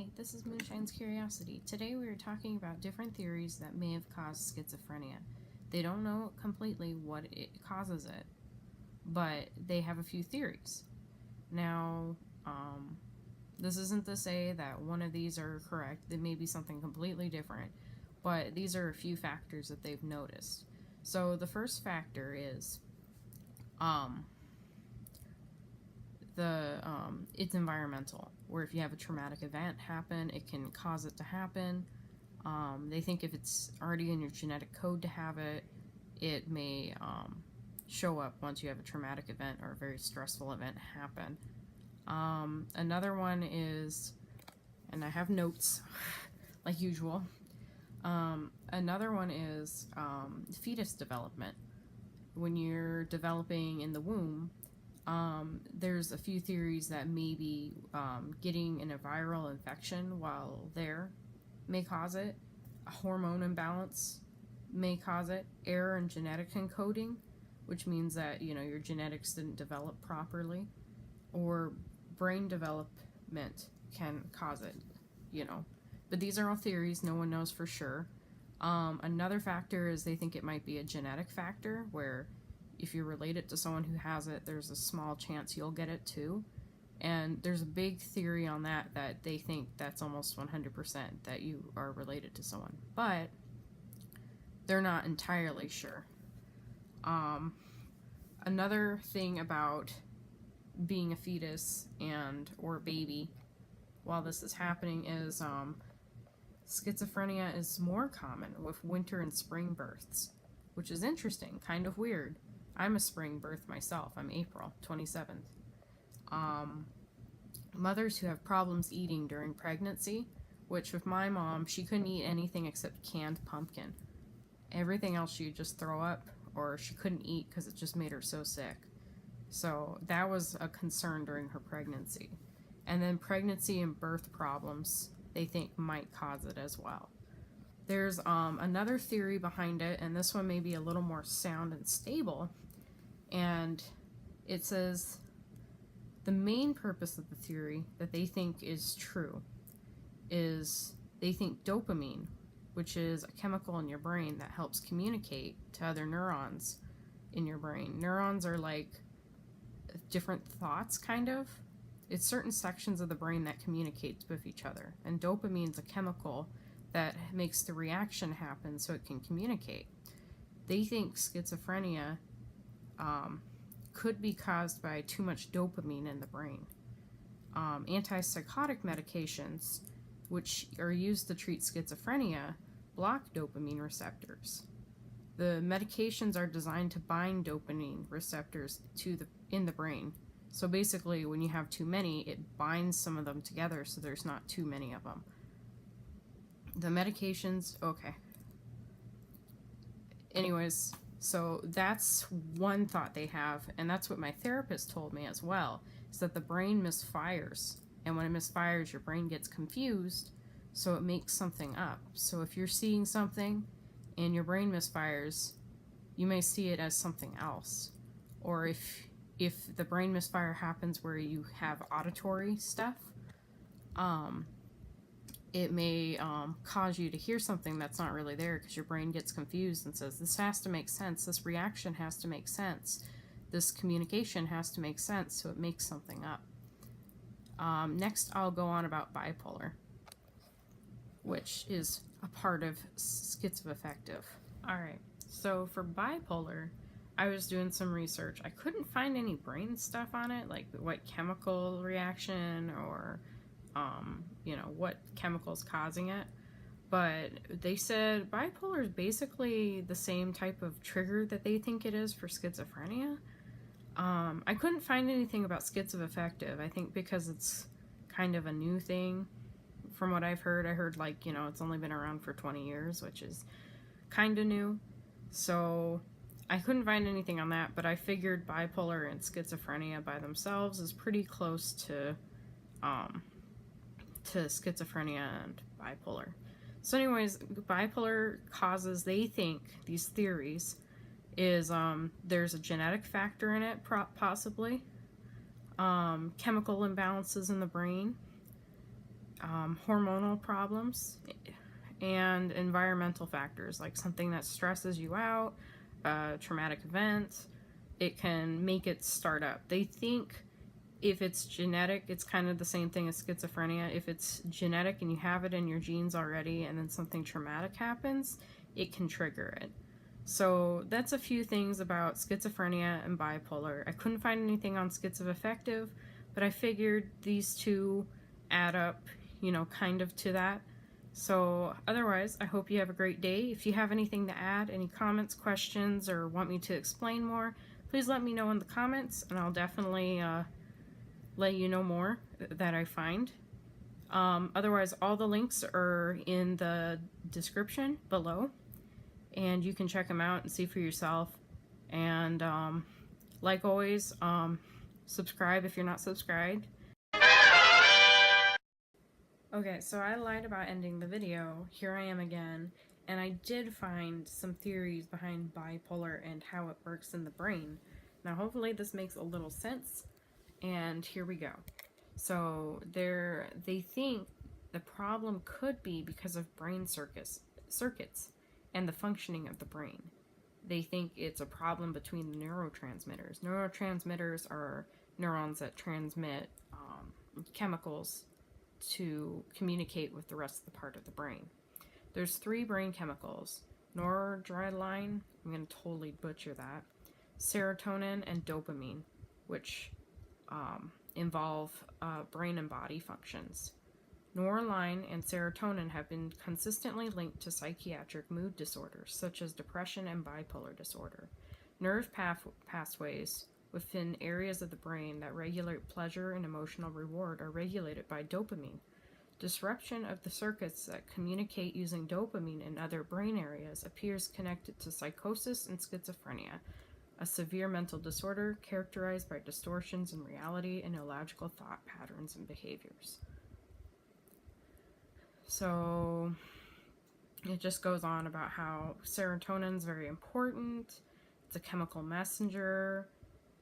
Hi, this is Moonshine's Curiosity. Today we are talking about different theories that may have caused schizophrenia. They don't know completely what it causes it, but they have a few theories. Now, this isn't to say that one of these are correct. It may be something completely different, but these are a few factors that they've noticed. So the first factor is it's environmental, where if you have a traumatic event happen, it can cause it to happen. They think if it's already in your genetic code to have it, it may show up once you have a traumatic event or a very stressful event happen. Another one is, and I have notes like usual, another one is fetus development. When you're developing in the womb, there's a few theories that maybe getting in a viral infection while there may cause it. A hormone imbalance may cause it. Error in genetic encoding, which means that your genetics didn't develop properly, or brain development can cause it. But these are all theories. No one knows for sure. Another factor is they think it might be a genetic factor, where if you're related to someone who has it, there's a small chance you'll get it too. And there's a big theory on that they think that's almost 100% that you are related to someone. But they're not entirely sure. Another thing about being a fetus or a baby while this is happening is schizophrenia is more common with winter and spring births, which is interesting, kind of weird. I'm a spring birth myself. I'm April 27th. Mothers who have problems eating during pregnancy, which with my mom, she couldn't eat anything except canned pumpkin. Everything else she'd just throw up, or she couldn't eat because it just made her so sick. So that was a concern during her pregnancy. And then pregnancy and birth problems, they think might cause it as well. There's another theory behind it, and this one may be a little more sound and stable. And it says the main purpose of the theory that they think is true is they think dopamine, which is a chemical in your brain that helps communicate to other neurons in your brain. Neurons are like different thoughts, kind of. It's certain sections of the brain that communicate with each other. And dopamine's a chemical that makes the reaction happen so it can communicate. They think schizophrenia could be caused by too much dopamine in the brain. Antipsychotic medications, which are used to treat schizophrenia, block dopamine receptors. The medications are designed to bind dopamine receptors in the brain. So basically, when you have too many, it binds some of them together so there's not too many of them. The medications, okay. Anyways, so that's one thought they have, and that's what my therapist told me as well, is that the brain misfires. And when it misfires, your brain gets confused, so it makes something up. So if you're seeing something and your brain misfires, you may see it as something else. Or if the brain misfire happens where you have auditory stuff, it may cause you to hear something that's not really there because your brain gets confused and says, this has to make sense, this reaction has to make sense, this communication has to make sense, so it makes something up. Next, I'll go on about bipolar, which is a part of schizoaffective. Alright, so for bipolar, I was doing some research. I couldn't find any brain stuff on it, like what chemical reaction or what chemical's causing it. But they said bipolar is basically the same type of trigger that they think it is for schizophrenia. I couldn't find anything about schizoaffective, I think because it's kind of a new thing. From what I've heard, it's only been around for 20 years, which is kind of new. So I couldn't find anything on that, but I figured bipolar and schizophrenia by themselves is pretty close to schizophrenia and bipolar. So anyways, bipolar causes, they think, these theories, is there's a genetic factor in it, possibly. Chemical imbalances in the brain. hormonal problems, and environmental factors, like something that stresses you out, a traumatic event. It can make it start up. They think if it's genetic, it's kind of the same thing as schizophrenia. If it's genetic and you have it in your genes already and then something traumatic happens, it can trigger it. So that's a few things about schizophrenia and bipolar. I couldn't find anything on schizoaffective, but I figured these two add up, kind of to that. So otherwise, I hope you have a great day. If you have anything to add, any comments, questions, or want me to explain more, please let me know in the comments, and I'll definitely let you know more that I find. Otherwise, all the links are in the description below, and you can check them out and see for yourself. And like always, subscribe if you're not subscribed. Okay, so I lied about ending the video. Here I am again, and I did find some theories behind bipolar and how it works in the brain. Now, hopefully this makes a little sense, and here we go. So they think the problem could be because of brain circuits and the functioning of the brain. They think it's a problem between the neurotransmitters. Neurotransmitters are neurons that transmit chemicals to communicate with the rest of the part of the brain. There's 3 brain chemicals: noradrenaline, I'm going to totally butcher that, serotonin, and dopamine, which involve brain and body functions. Noradrenaline and serotonin have been consistently linked to psychiatric mood disorders such as depression and bipolar disorder. Nerve pathways within areas of the brain that regulate pleasure and emotional reward are regulated by dopamine. Disruption of the circuits that communicate using dopamine in other brain areas appears connected to psychosis and schizophrenia, a severe mental disorder characterized by distortions in reality and illogical thought patterns and behaviors. So it just goes on about how serotonin is very important. It's a chemical messenger,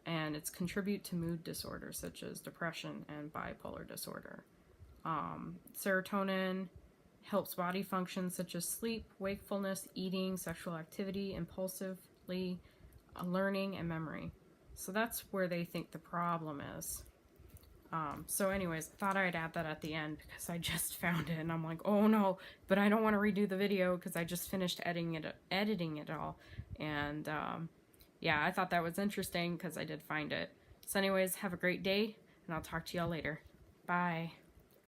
and it's contribute to mood disorders such as depression and bipolar disorder. Serotonin helps body functions such as sleep, wakefulness, eating, sexual activity, impulsively, learning, and memory. So that's where they think the problem is. So anyways, I thought I'd add that at the end because I just found it and I'm like, oh no, but I don't want to redo the video because I just finished editing it all. And yeah, I thought that was interesting because I did find it. So anyways, have a great day, and I'll talk to y'all later. Bye.